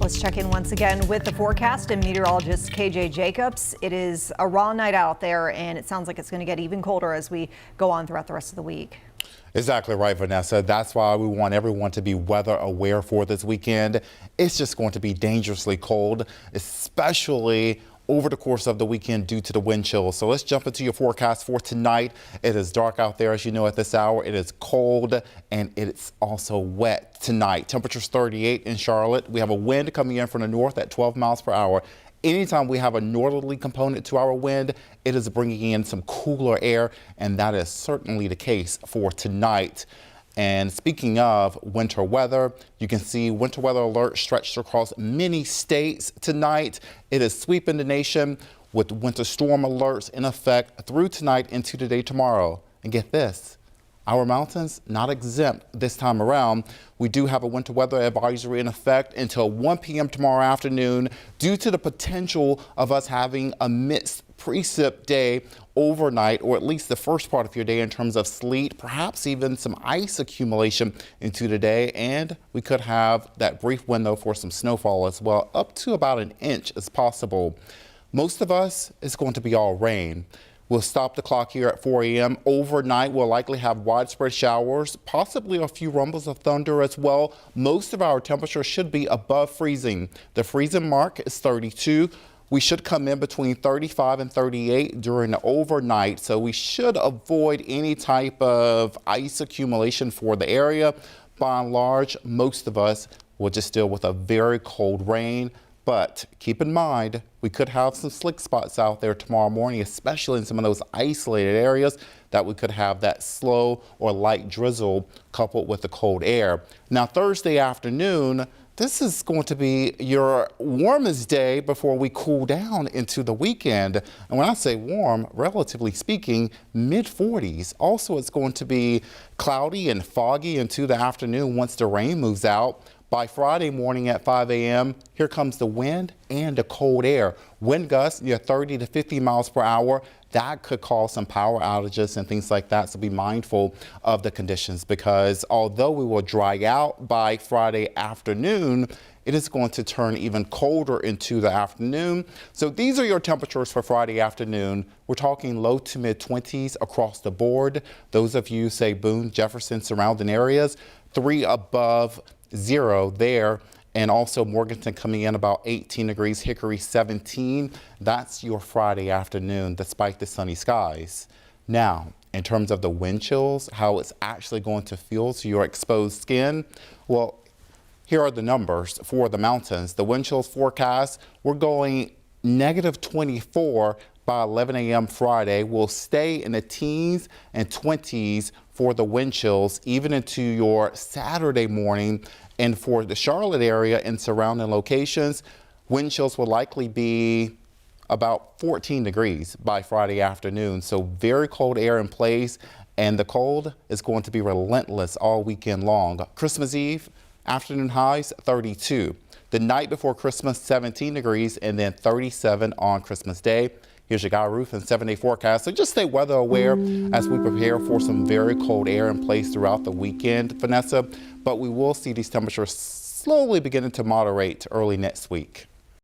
Let's check in once again with the forecast and meteorologist KJ Jacobs. It is a raw night out there, and it sounds like it's going to get even colder as we go on throughout the rest of the week. Exactly right, Vanessa. That's why we want everyone to be weather aware for this weekend. It's just going to be dangerously cold, especially over the course of the weekend due to the wind chill. So let's jump into your forecast for tonight. It is dark out there, as you know, at this hour. It is cold and it's also wet tonight. Temperatures 38 in Charlotte. We have a wind coming in from the north at 12 miles per hour. Anytime we have a northerly component to our wind, it is bringing in some cooler air, and that is certainly the case for tonight. And speaking of winter weather, you can see winter weather alert stretched across many states tonight. It is sweeping the nation with winter storm alerts in effect through tonight into the day tomorrow. And get this, our mountains not exempt this time around. We do have a winter weather advisory in effect until 1 p.m. tomorrow afternoon due to the potential of us having a mixed precip day overnight, or at least the first part of your day in terms of sleet, perhaps even some ice accumulation into the day. And we could have that brief window for some snowfall as well, up to about an inch as possible. Most of us, it's going to be all rain. We'll stop the clock here at 4 a.m. Overnight, we'll likely have widespread showers, possibly a few rumbles of thunder as well. Most of our temperatures should be above freezing. The freezing mark is 32. We should come in between 35 and 38 during the overnight, so we should avoid any type of ice accumulation for the area. By and large, most of us will just deal with a very cold rain. But keep in mind, we could have some slick spots out there tomorrow morning, especially in some of those isolated areas that we could have that slow or light drizzle coupled with the cold air. Now, Thursday afternoon, this is going to be your warmest day before we cool down into the weekend. And when I say warm, relatively speaking, mid-40s. Also, it's going to be cloudy and foggy into the afternoon once the rain moves out. By Friday morning at 5 a.m., here comes the wind and the cold air. Wind gusts near 30 to 50 miles per hour. That could cause some power outages and things like that, so be mindful of the conditions, because although we will dry out by Friday afternoon, it is going to turn even colder into the afternoon. So these are your temperatures for Friday afternoon. We're talking low to mid 20s across the board. Those of you, say Boone, Jefferson, surrounding areas, 3 above 0 there. And also Morganton coming in about 18 degrees, Hickory 17. That's your Friday afternoon, despite the sunny skies. Now, in terms of the wind chills, how it's actually going to feel to your exposed skin, well, here are the numbers for the mountains. The wind chills forecast, we're going -24 by 11 a.m. Friday. We'll stay in the teens and 20s for the wind chills, even into your Saturday morning. And for the Charlotte area and surrounding locations, wind chills will likely be about 14 degrees by Friday afternoon. So very cold air in place, and the cold is going to be relentless all weekend long. Christmas Eve, afternoon highs 32. The night before Christmas, 17 degrees, and then 37 on Christmas Day. Here's your Guy Roof and 7-day forecast. So just stay weather aware as we prepare for some very cold air in place throughout the weekend, Vanessa. But we will see these temperatures slowly beginning to moderate early next week.